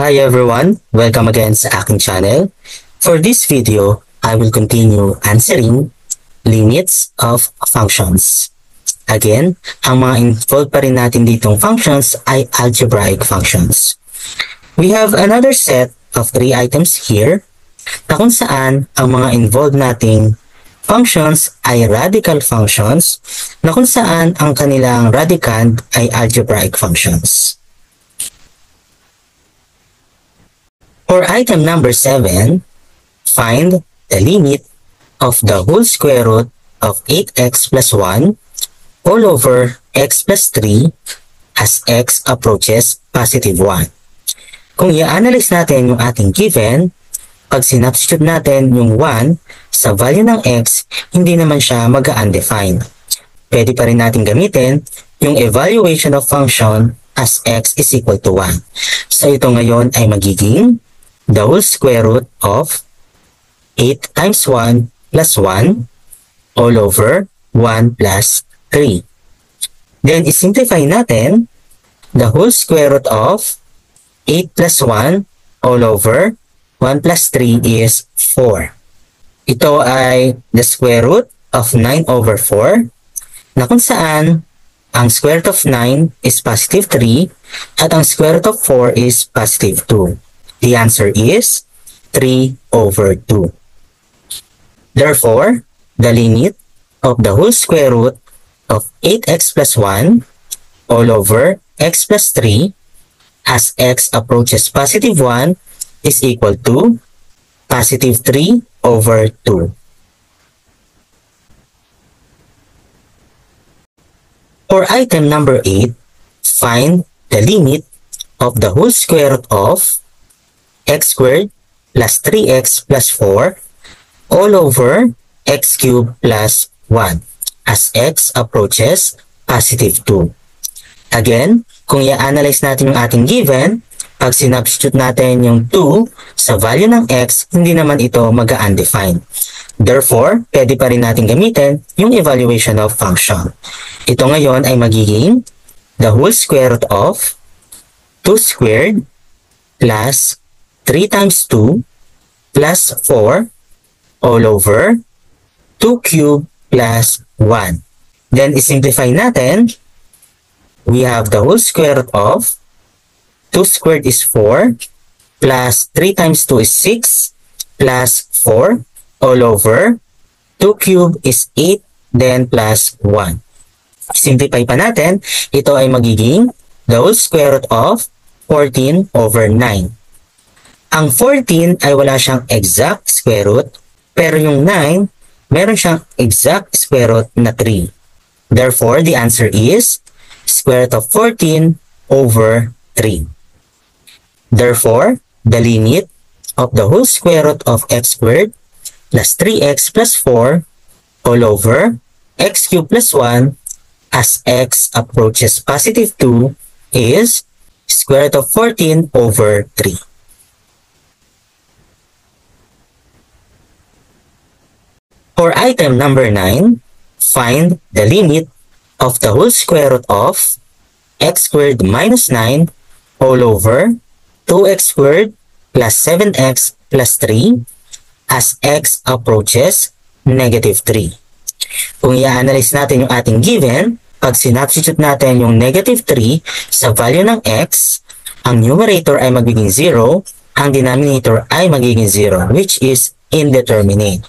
Hi everyone! Welcome again sa aking channel. For this video, I will continue answering limits of functions. Again, ang mga involved pa rin natin ditong functions ay algebraic functions. We have another set of 3 items here na kung saan ang mga involved nating functions ay radical functions na kung saan ang kanilang radicand ay algebraic functions. For item number 7, find the limit of the whole square root of 8x plus 1 all over x plus 3 as x approaches positive 1. Kung i-analyze natin yung ating given, pag sinubstitute natin yung 1 sa value ng x, hindi naman siya mag-undefined. Pwede pa rin natin gamitin yung evaluation of function as x is equal to 1. So ito ngayon ay magiging the whole square root of 8 times 1 plus 1 all over 1 plus 3. Then, isimplify natin the whole square root of 8 plus 1 all over 1 plus 3 is 4. Ito ay the square root of 9 over 4 na kung saan ang square root of 9 is positive 3 at ang square root of 4 is positive 2. The answer is 3 over 2. Therefore, the limit of the whole square root of 8x plus 1 all over x plus 3 as x approaches positive 1 is equal to positive 3 over 2. For item number 8, find the limit of the whole square root of x squared plus 3x plus 4 all over x cubed plus 1 as x approaches positive 2. Again, kung i-analyze natin yung ating given, pag sinubstitute natin yung 2 sa value ng x, hindi naman ito mag-undefined. Therefore, pwede pa rin natin gamitin yung evaluation of function. Ito ngayon ay magiging the whole square root of 2 squared plus 3 times 2 plus 4 all over 2 cubed plus 1. Then, isimplify natin. We have the whole square root of 2 squared is 4 plus 3 times 2 is 6 plus 4 all over 2 cubed is 8 then plus 1. Simplify pa natin. Ito ay magiging the whole square root of 14 over 9. Ang 14 ay wala siyang exact square root, pero yung 9, meron siyang exact square root na 3. Therefore, the answer is square root of 14 over 3. Therefore, the limit of the whole square root of x squared plus 3x plus 4 all over x cubed plus 1 as x approaches positive 2 is square root of 14 over 3. For item number 9, find the limit of the whole square root of x squared minus 9 all over 2x squared plus 7x plus 3 as x approaches negative 3. Kung i-analyze natin yung ating given, pag sinubstitute natin yung negative 3 sa value ng x, ang numerator ay magiging 0, ang denominator ay magiging 0, which is indeterminate.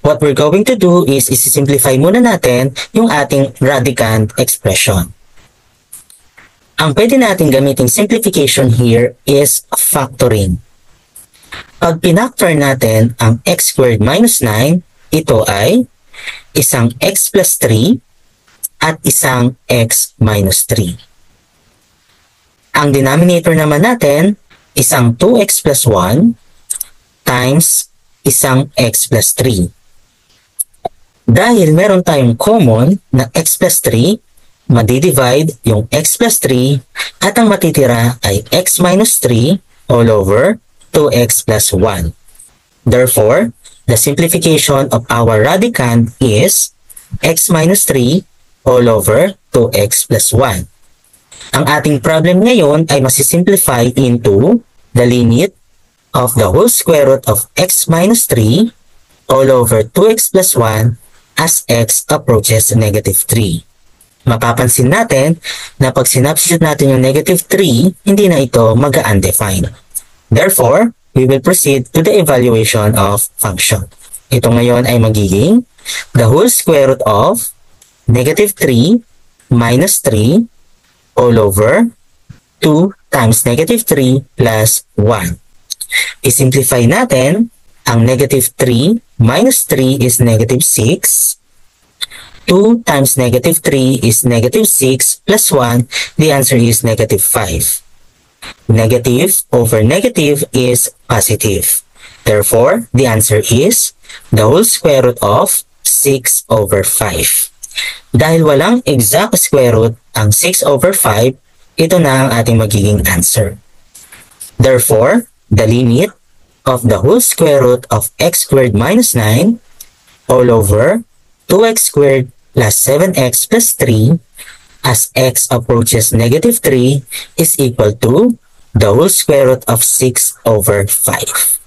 What we're going to do is isi-simplify muna natin yung ating radicand expression. Ang pwede natin gamiting simplification here is factoring. Pag pinactor natin ang x squared minus 9, ito ay isang x plus 3 at isang x minus 3. Ang denominator naman natin, isang 2x plus 1 times isang x plus 3. Dahil meron tayong common na x plus 3, madidivide yung x plus 3 at ang matitira ay x minus 3 all over 2x plus 1. Therefore, the simplification of our radicand is x minus 3 all over 2x plus 1. Ang ating problem ngayon ay masisimplify into the limit of the whole square root of x minus 3 all over 2x plus 1 as x approaches negative 3. Mapapansin natin na pag sinubstitute natin yung negative 3, hindi na ito mag-undefined. Therefore, we will proceed to the evaluation of function. Ito ngayon ay magiging the whole square root of negative 3 minus 3 all over 2 times negative 3 plus 1. I-simplify natin, ang negative 3 minus 3 is negative 6. 2 times negative 3 is negative 6 plus 1. The answer is negative 5. Negative over negative is positive. Therefore, the answer is the whole square root of 6 over 5. Dahil walang exact square root ang 6 over 5, ito na ang ating magiging answer. Therefore, the limit of the whole square root of x squared minus 9 all over 2x squared plus 7x plus 3 as x approaches negative 3 is equal to the whole square root of 6 over 5.